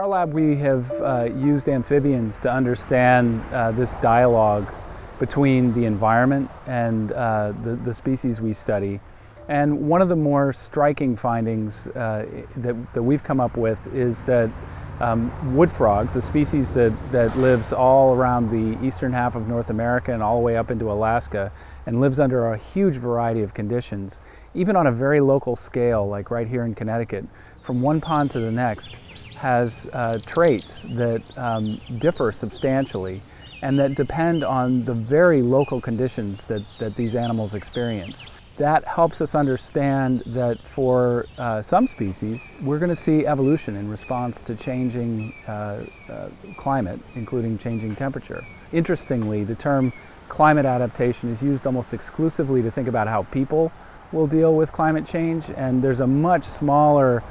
our lab, we have used amphibians to understand this dialogue between the environment and the species we study. And one of the more striking findings that we've come up with is that wood frogs, a species that lives all around the eastern half of North America and all the way up into Alaska, and lives under a huge variety of conditions, even on a very local scale, like right here in Connecticut, from one pond to the next, has traits that differ substantially and that depend on the very local conditions that these animals experience. That helps us understand that for some species, we're going to see evolution in response to changing climate, including changing temperature. Interestingly, the term climate adaptation is used almost exclusively to think about how people will deal with climate change, and there's a much smaller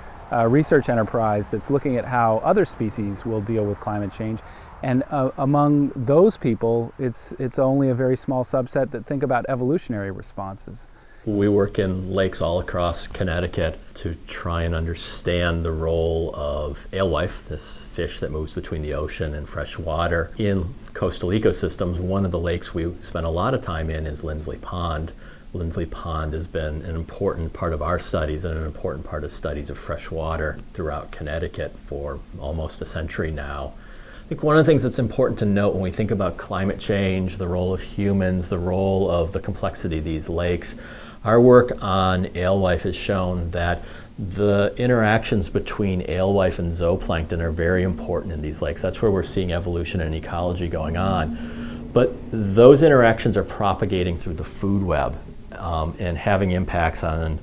research enterprise that's looking at how other species will deal with climate change. And among those people, it's only a very small subset that think about evolutionary responses. We work in lakes all across Connecticut to try and understand the role of alewife, this fish that moves between the ocean and fresh water, in coastal ecosystems. One of the lakes we spend a lot of time in is Lindsley Pond. Lindsley Pond has been an important part of our studies and an important part of studies of fresh water throughout Connecticut for almost a century now. I think one of the things that's important to note when we think about climate change, the role of humans, the role of the complexity of these lakes, our work on alewife has shown that the interactions between alewife and zooplankton are very important in these lakes. That's where we're seeing evolution and ecology going on. But those interactions are propagating through the food web and having impacts on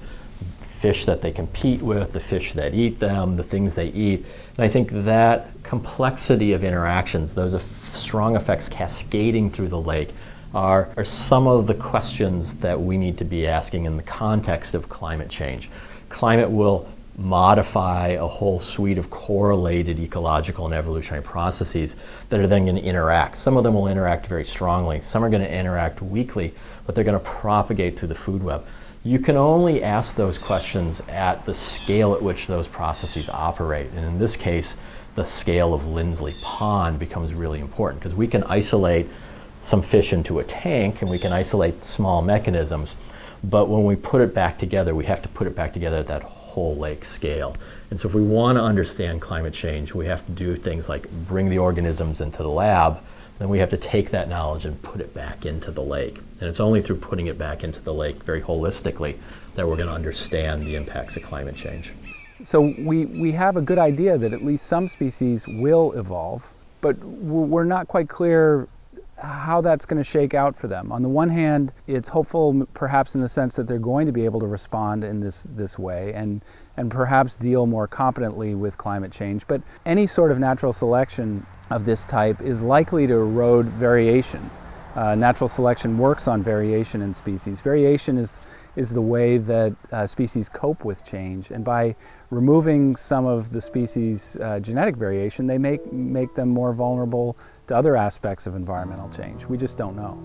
fish that they compete with, the fish that eat them, the things they eat. And I think that complexity of interactions, those strong effects cascading through the lake, are some of the questions that we need to be asking in the context of climate change. Climate will modify a whole suite of correlated ecological and evolutionary processes that are then going to interact. Some of them will interact very strongly, some are going to interact weakly, but they're going to propagate through the food web. You can only ask those questions at the scale at which those processes operate. And in this case, the scale of Lindsley Pond becomes really important, because we can isolate some fish into a tank and we can isolate small mechanisms, but when we put it back together, we have to put it back together at that whole lake scale. And so if we want to understand climate change, we have to do things like bring the organisms into the lab, then we have to take that knowledge and put it back into the lake. And it's only through putting it back into the lake very holistically that we're going to understand the impacts of climate change. So we have a good idea that at least some species will evolve, but we're not quite clear how that's going to shake out for them. On the one hand, it's hopeful perhaps in the sense that they're going to be able to respond in this way and perhaps deal more competently with climate change. But any sort of natural selection of this type is likely to erode variation. Natural selection works on variation in species. Variation is the way that species cope with change, and by removing some of the species' genetic variation, they make them more vulnerable to other aspects of environmental change. We just don't know.